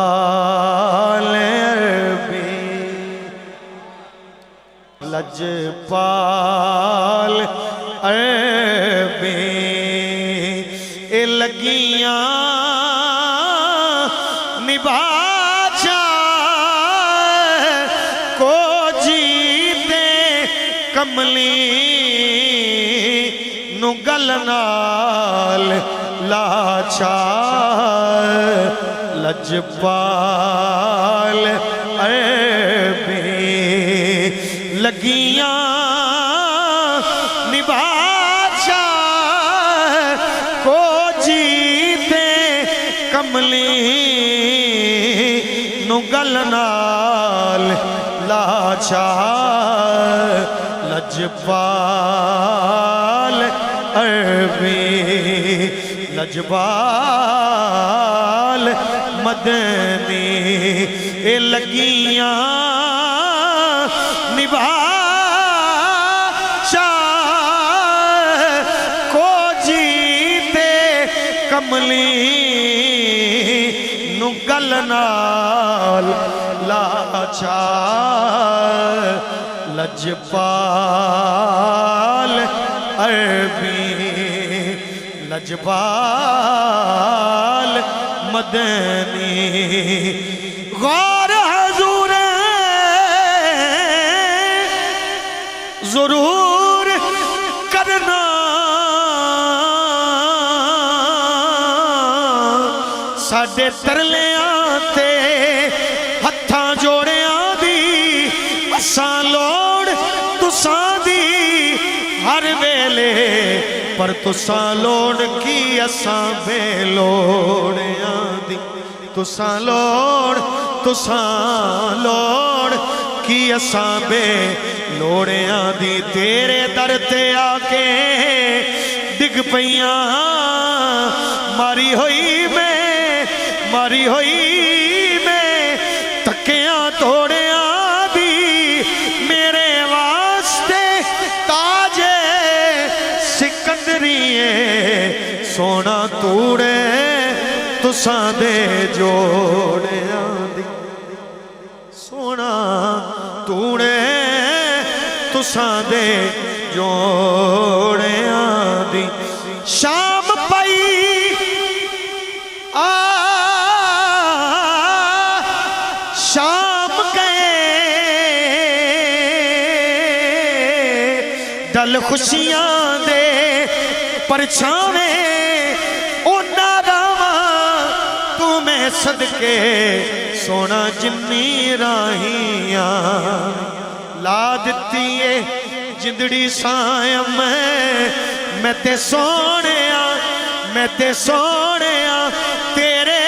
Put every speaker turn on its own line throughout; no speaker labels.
لجپال عربی لجپال عربی اے لگیاں نبھا کو جیتے کملی نو گل نال لاچا لجپال عربی لگیاں نبھا کو جیتے کملی نو گل نال لاچا لجپال عربی لجپال مدنی اے لگیاں نبھا کو جیتے کملی نو گل نال لاچا لجپال عربی لجپال مدنی غور حضور ضرور کرنا ساڈے ترلیاں تے ہتھاں جوڑیاں دی اساں لوڑ تساں دی ہر ویلے پر تساں لوڑ کی اساں بے لوڑیاں دی تساں لوڑ کی اساں بے لوڑیاں دی تیرے در تے آکے ڈگ پیاں ماری ہوئی میں تکیاں توڑیاں دی میرے واسطے تاجے سکندریے سونا توڑے تساں دے جوڑیاں دی سونا توڑے تساں دے جوڑیاں دی شام پائی شام گئے ڈل خوشیاں دے پرچھاویں تمہیں صدقے سونا جنی راہیاں لا دتی ہے جندڑی سائیں میں تے سونیا تیرے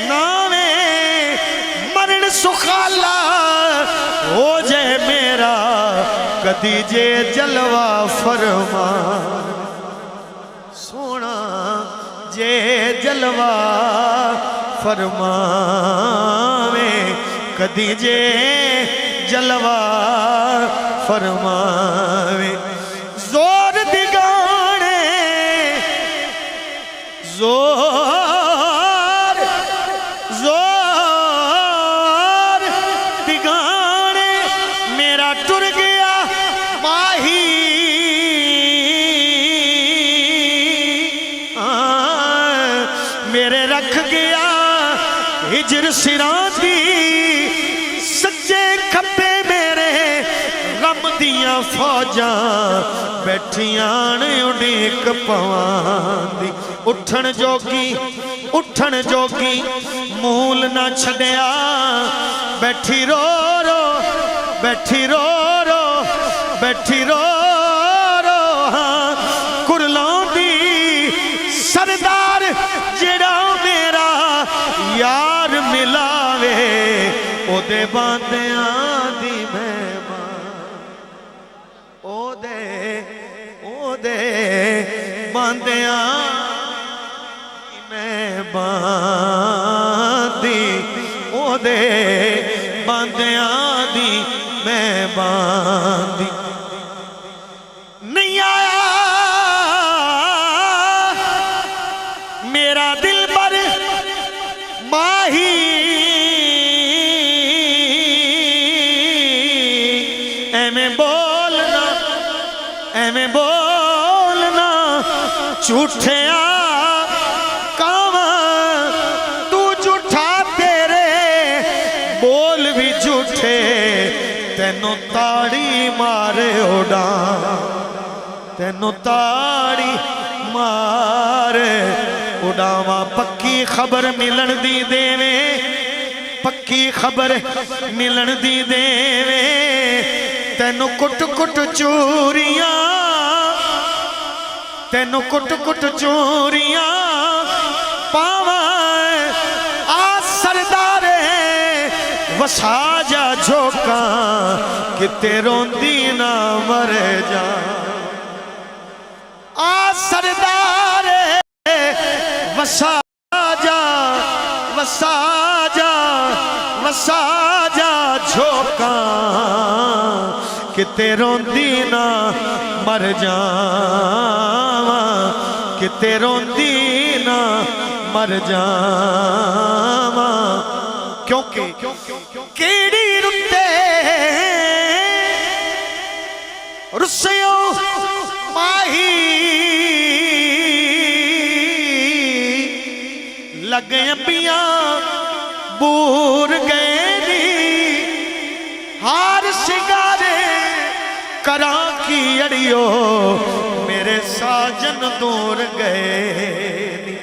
نامیں مرن سخالا ہو جائے میرا کدی جے جلوہ فرما سونا جے جلوہ فرماویں کدی جے جلوہ فرماویں زور دگانے زور دگانے میرا ٹر گیا ماہی میرے رکھ گیا ہجر سراں دی سجے کھپے میرے غم دیاں فوجاں بیٹھیاں اڈیک پوان دی اٹھن جوگی مول نہ چھڑیا بیٹھی رو ہاں کرلاں دی سردار جڑا میرا یار ملاوے او دے باندیاں دی مہمان او دے باندیاں دی مہمان دی او دے باندیاں دی مہمان دی ایویں بولنا جھوٹیا کاواں تو جھوٹا تیرے بول بھی جھوٹے تینوں تاڑی مارے اڑاں تینوں تاڑی مارے اڑاواں پکی خبر ملن دی دیویں پکی خبر ملن دی دیویں تینوں کٹ کٹ چوریاں تینوں کٹ کٹ چوریاں پاواں آ سردارے وسا جا جھوکاں کتے روندی نہ مر جا آ سردارے وسا جا وسا جا وسا جا جھوکاں کتے روندی نہ مر جاواں کتے روندی نہ مر جاواں کیونکہ کیڑی رتے رسیوں ماہی لگے پیاں بور گئے نی ہار سگارے کراں کی اڑیو میرے ساجن دور گئے نی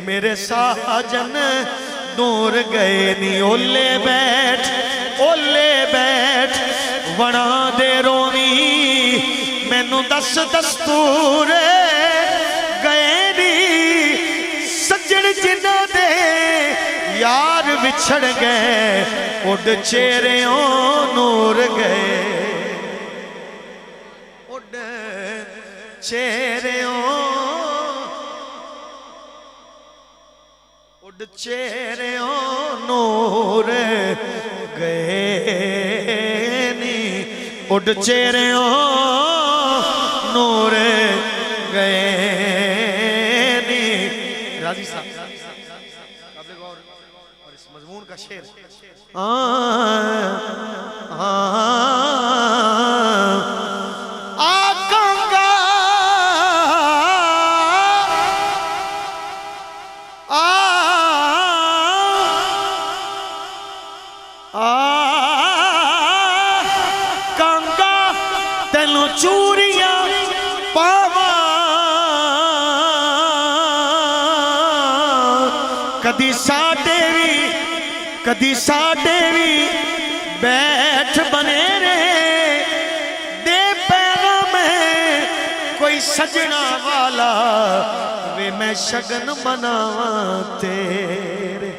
میرے ساجن دور گئے نی اولے بیٹھ ونا دے رونی مینوں دس دستور گئے نی سجن جنہ دے یار بچھڑ گئے اڈ چہریوں نور گئے اڈ چہریوں نور گئے نی اڈ چہریوں نور گئے نی راضی صاحب اور اس مضمون کا شعر چوریاں پاواں کدی ساڈے بھی بیٹھ بنے رہے دے پیغام کوئی سجنا والا وے میں شگن مناواں تیرے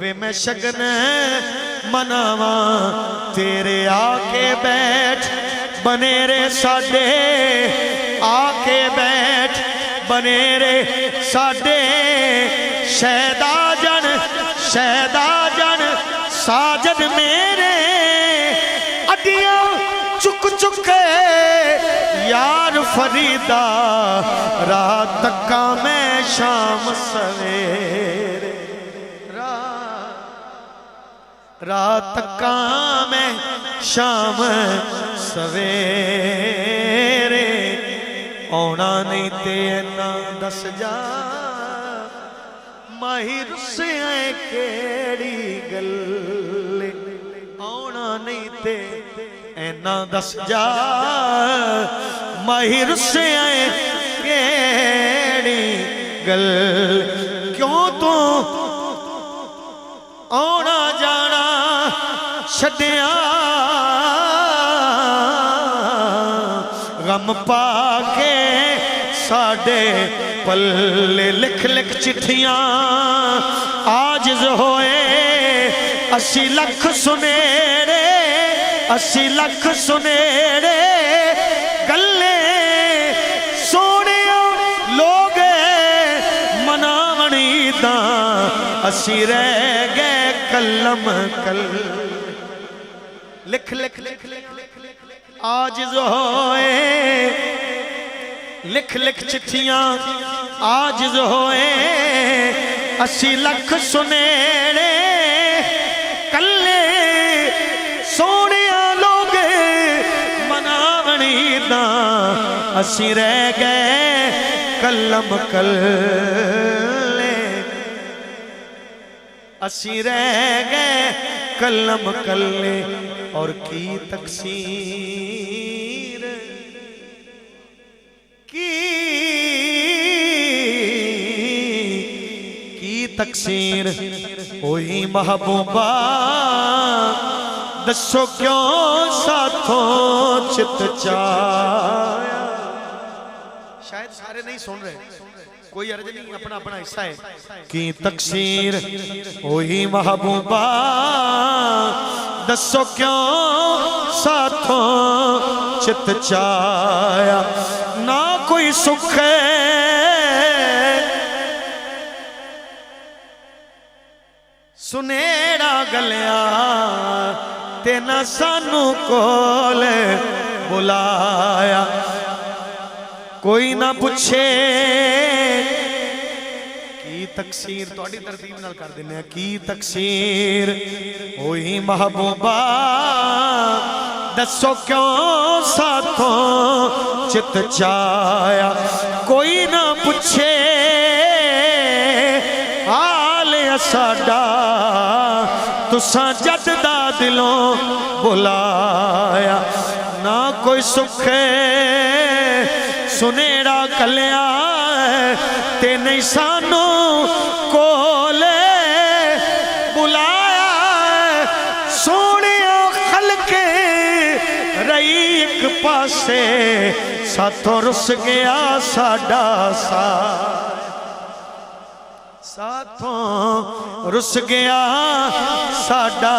وے میں شگن مناواں تیرے آکے بیٹھ بنے رے ساڈے آکے بیٹھ بنے رے ساڈے شہدا جن ساجد میرے اڈیاں چک چکے یار فریدہ رات تکا میں شام سویرے رات تکا میں شام سویرے آنا نہیں تے اینا دس جا ماہی رسے آئے کیڑی گلے آنا نہیں تے اینا دس جا ماہی رسے آئے کیڑی گل کیوں تو آنا جانا چھڈیاں غم پا کے ساڈے پلے لکھ لکھ چٹھیاں عاجز ہوئے 80 لکھ سنیرے گلے سونے لوگ مناونی داں اسی رہ گئے کلم کل لکھ عاجز ہوئے لکھ چٹھیاں عاجز ہوئے 80 لکھ سنیرے کلے سونے لوگ مناونی داں اسی رہ گئے کلم کلے اسی رہ گئے کلم کلے اور کی تقصیر کی تقصیر ہوئی محبوبہ دسو کیوں ساتھوں چت چایا شاید سارے نہیں سن رہے کوئی عرض نہیں اپنا اپنا حصہ ہے کی تقصیر ہوئی محبوبہ دسو کیوں ساتھوں چت چایا نہ کوئی سکھ ہے سنیڑا گلیا تے نہ سانو کول بلایا کوئی نہ پوچھے کی تقصیر تواڈی ترتیب نال کر دینے کی تقصیر ہوئی محبوبہ دسو کیوں ساتھوں چت چایا کوئی نہ پوچھے حال ساڈا تساں جد دا دلوں بلایا نہ کوئی سکھ سنیڑا کلیا تے نہیں سانو کولے بلایا سونیا خلقے رہی ایک پاسے ساتھوں رس گیا ساڈا ساتھوں رس گیا ساڈا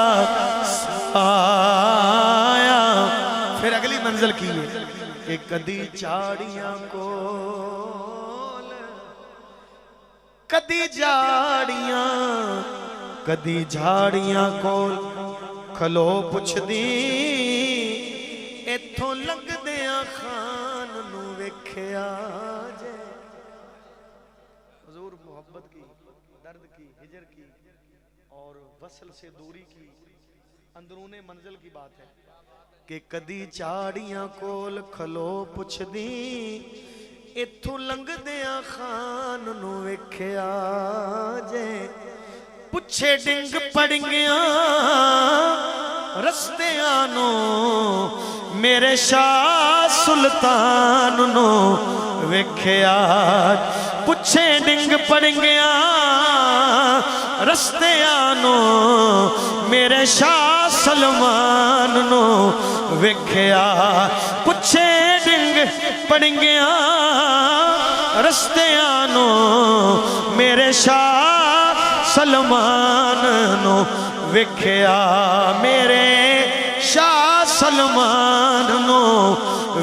سایہ پھر اگلی منزل کی ہے کہ کدی جھاڑیاں کول کدی جھاڑیاں کول کھلو پچھ دی ایتھوں لنگ دیاں خان نو ویکھیا جے حضور محبت کی درد کی ہجر کی اور وصل سے دوری کی اندرون منزل کی بات ہے کہ کدی چاڑیاں کول کھلو پچھ دی ایتھوں لنگ دیاں خان نو ویکھیا جے پچھے ڈنگ پڑنگیاں رستیاں نو میرے شاہ سلطان نو ویکھیا پچھے ڈنگ پڑنگیاں رستیاں نو میرے شاہ سلمان نو ویکھیا پچھے ڈنگ پڑنگیاں رستیاں نو میرے شاہ سلمان نو ویکھیا میرے شاہ سلمان نو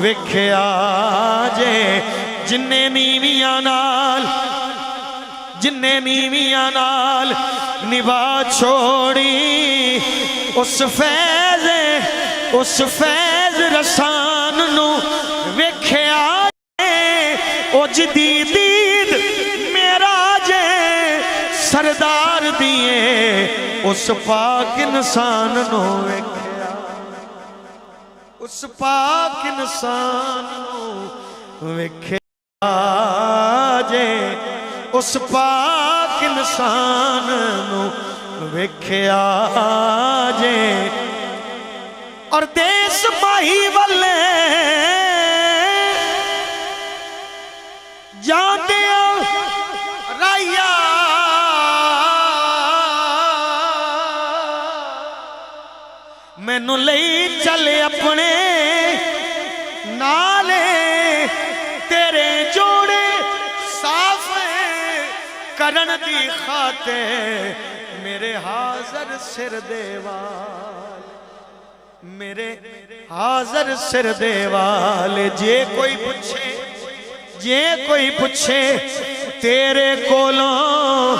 ویکھیا جے جننے نیویاں نال نبا چھوڑی اس فیض رسان نو ویکھیا او جدید میرا جے سردار دیئے اس پاک انسان نو ویکھیا اس پاک انسان نو ویکھیا جے اس پاک انسان نو ویکھیا جے اور دیس ماہی والے جاندے رائیا مینوں لئی چلے اپنے نالے تیرے جوڑے صاف کرن دی خاطر میرے حاضر سر دیوال میرے حاضر سر دیوال جے کوئی پوچھے تیرے کولوں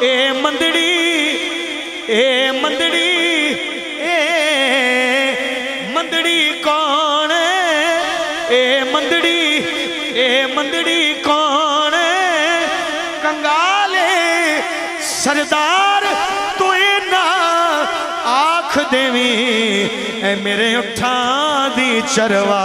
اے مندڑی کون اے مندڑی کون کنگالے سردار تو اینا آنکھ دیویں اے میرے اٹھان دی چروا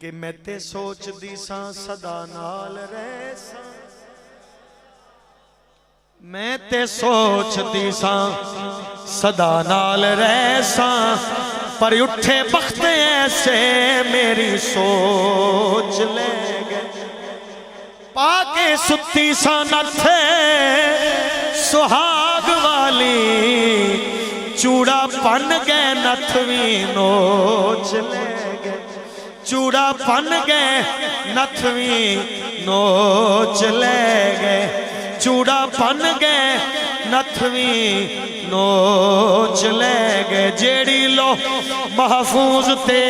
کہ میں تے سوچ دی ساں صدا نال رہ ساں میں تے سوچ دی ساں صدا نال رہ ساں پر اٹھے بخت ایسے میری سوچ لے گئے پاکے ستی ساں نتھے سہاگ والی چوڑا پن گئے نتھویں نوچ لے گئے چوڑا پن گئے نتھویں نوچ لے گئے چوڑا پن گئے نتھویں نوچ لے گئے جیڑی لو محفوظ تے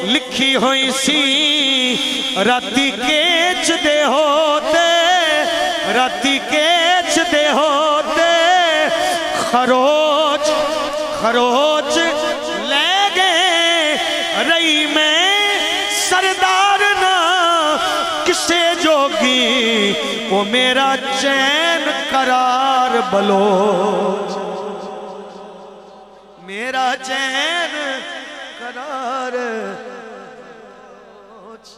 لکھی ہوئی سی راتی کیچ دے ہوتے راتی کیچ دے ہوتے خروچ خروچ لے گئے رہی میں سردار نہ کسے جوگی وہ میرا چین قرار بلوچ میرا چین قرار بلوچ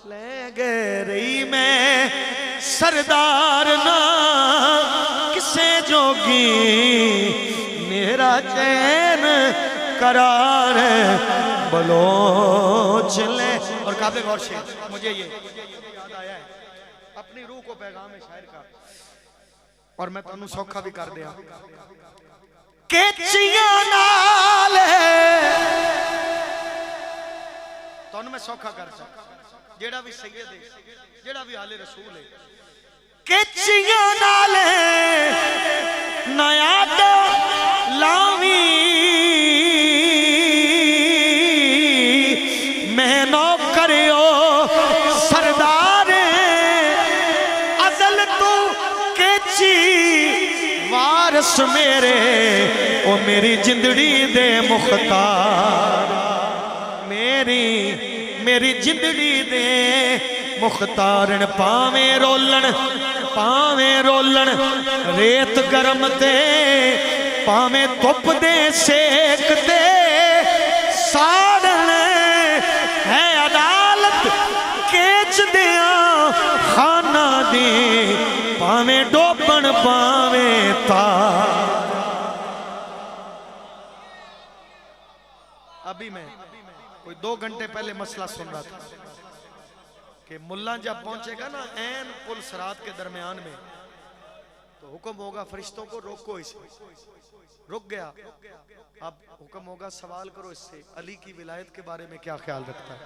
لے گئے رہی میں سردار نہ کسے جوگی میرا چین قرار بلوچ لے اور قابل غور سے مجھے یہ یاد آیا ہے اپنی روح کو پیغام شاعر کا اور میں تانوں سوکھا بھی کر دیا کیچیاں نال تانوں میں سوکھا کر سکتا جیڑا بھی سید ہے جیڑا بھی آل رسول ہے کیچیاں نال نیا ڈو لاوی میں نو کریو سردار ازل تو کیچی وارس میرے او میری جندڑی دے مختار میری جندڑی دے مختارن پاویں رولن ریت گرم تے پاویں دھپ دے سیک تے ساڑن ہے عدالت کیچ دیاں خانہ دی پاویں ڈوبن پاویں تار ابھی میں کوئی 2 گھنٹے پہلے مسئلہ سن رہا تھا کہ ملہ جب پہنچے گا نا این پل صراط کے درمیان میں تو حکم ہوگا فرشتوں کو روکو اسے رک گیا اب حکم ہوگا سوال کرو اس سے علی کی ولایت کے بارے میں کیا خیال رکھتا ہے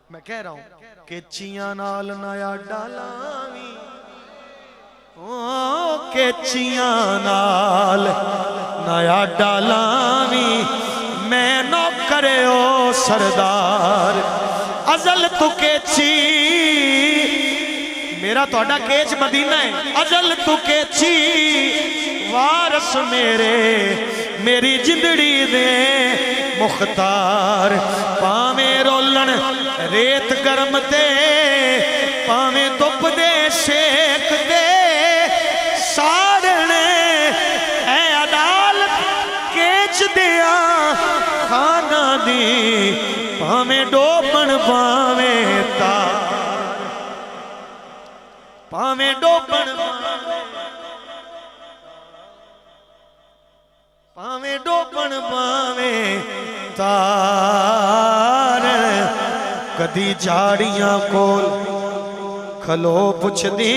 میں کہہ رہا ہوں کہ چیاں نال نیا ڈالاوی کہ چیاں نال نیا ڈالاوی میں نو کرے او سردار ازل تو کیچی میرا توڑا کیچ مدینہ ہے ازل تو کیچی وارس میری جندڑی دے مختار پاویں رولن ریت گرم تے پاویں دھپ دے سیک دے سارن اے عدالت کیچ دیا خانہ دی پاویں ڈوبن پاویں تار پاویں ڈوبن پاویں ڈوبن پاویں تار کدی جاڑیاں کول کھلو پچھ دی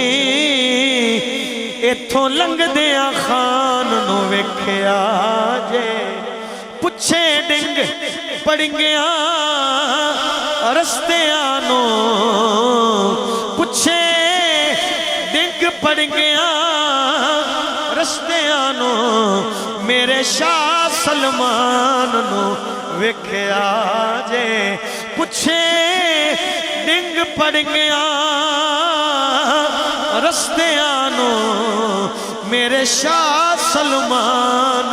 ایتھوں لنگ دیاں خان نو ویکھیا جے پچھے ڈنگ پڑنگیاں رستیاں نو پچھے ڈنگ پڑنگیاں رستیاں نو میرے شاہ سلمان نو ویکھیا جے پچھے ڈنگ پڑنگیاں رستیاں نو میرے شاہ سلمان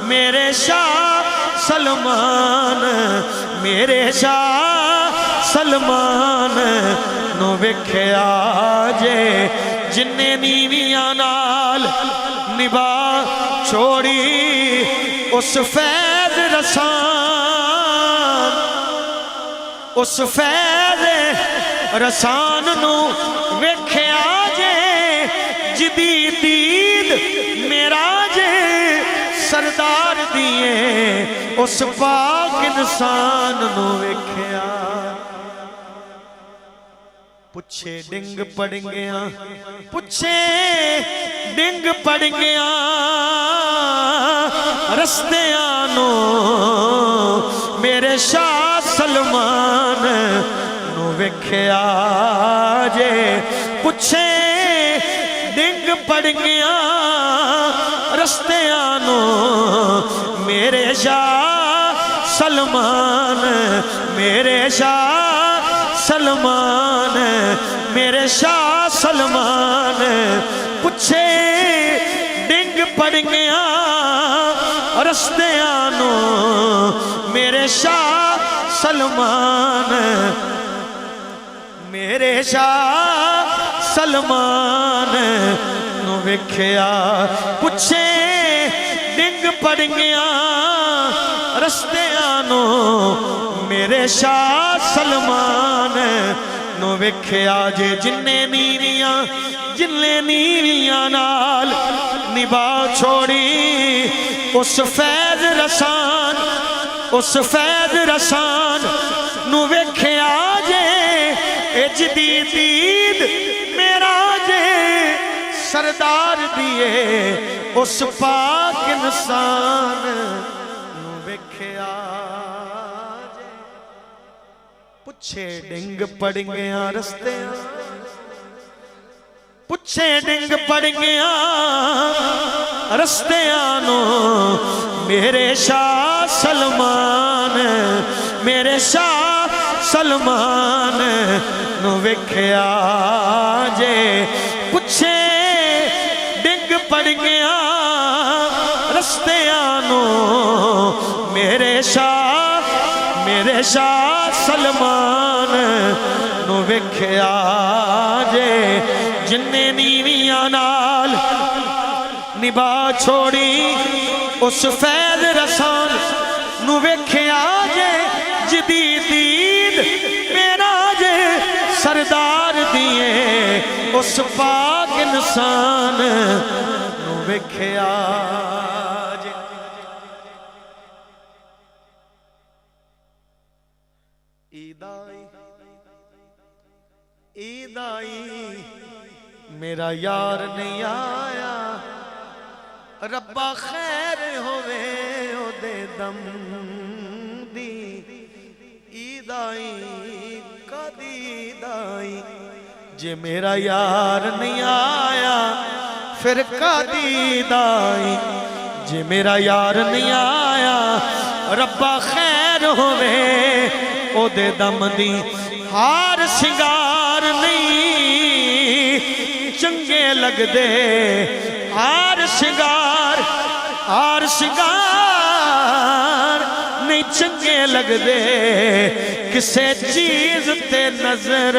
میرے شاہ سلمان میرے شاہ سلمان نو ویکھیا جے جننے نیویاں نال نبا چھوڑی اس فیض رسان اس فیض رسان نو ویکھیا جے جدی دید میرا جے سردار دیے اس پاک انسان نو ویکھیا پچھے ڈنگ پڑ گیا پچھے ڈنگ پڑ گیا رستیاں نو میرے شاہ سلمان نو ویکھیا جے پچھے ڈنگ پڑ گیا رستیاں نو میرے شاہ سلمان میرے شاہ سلمان میرے شاہ سلمان پچھے ڈنگ پڑ گیا رستیاں نو میرے شاہ سلمان میرے شاہ سلمان نو ویکھیا پچھے ڈنگ پڑ گیا رستیاں نو میرے شاہ سلمان نو ویکھیا جے جننے نیویاں نال نبا چھوڑی اس فیض رسان نو ویکھیا جے اجدی دید میرا جے سردار دیے اس پاک انسان نو ویکھیا جے پچھے ڈنگ پڑ گیا رستیاں پچھے ڈنگ پڑ گیا رستیاں نو میرے شاہ سلمان میرے شاہ سلمان نو ویکھیا جے پچھے ڈنگ پڑ گیا رستیاں نو میرے شاہ سلمان نو ویکھیا جے جننے نیویاں نال نبا چھوڑی اس فیض رسان نو ویکھیا جے جدی دید میرا جے سردار دیے اس پاک انسان نو ویکھیا جے عید آئی میرا یار نہیں آیا ربا خیر ہوئے او دے دم دی عید آئی کدی عید آئی جے میرا یار نہیں آیا پھر کدی عید آئی جے میرا یار نہیں آیا ربا خیر ہوئے او دے دم دی ہار سنگار نہیں چنگے لگ دے ہار سنگار نہیں چنگے لگ دے کسے چیز تے نظر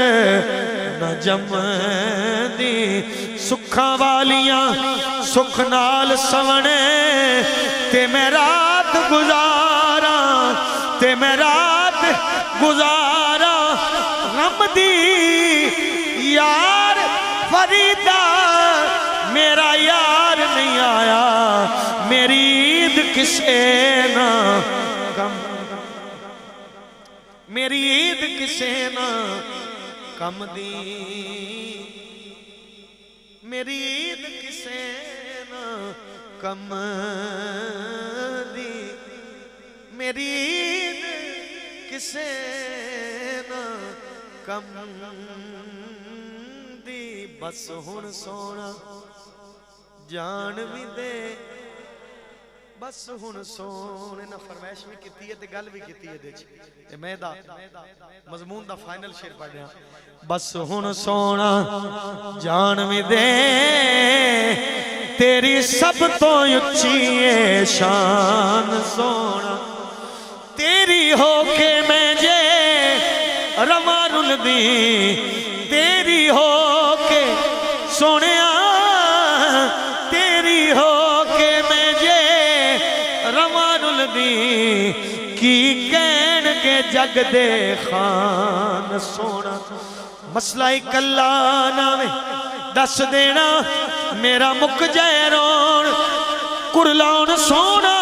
نہ جم دی سکھاں والیاں سکھ نال سونے تے میں رات گزارا تے میں رات گزارا غم دی یار فریدہ میرا یار نہیں آیا میری عید کسے نہ کم میری عید کسے نہ کم دی میری عید کسے نہ کم دی میری عید کسے نہ کم دی بس ہن سونا جان بھی دے بس ہن سونے نہ فرمائش بھی کیتی ہے تے گل بھی کیتی ہے دیچ تے میں دا مضمون دا فائنل شعر پڑھ رہا بس ہن سونا جان بھی دے تیری سب تو اچھی ہے شان سونا تیری ہو کے میں جے رواں رلدی تیری ہو کے سونیا تیری ہو کے میں جے رواں رلدی کی کہن گے جگ دے خان سونا مسئلہ کلا ناوے دس دینا میرا مک جائے رون کرلاؤن سونا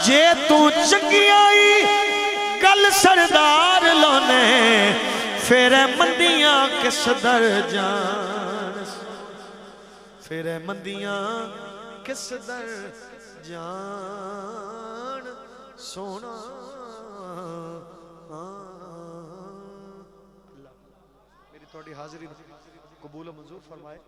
جے تو چنگی آئی گل سردار لونے پھر مندیاں کس در جان پھر مندیاں کس در جان سونا اللہ میری تھوڑی حاضری قبول و منظور فرمائے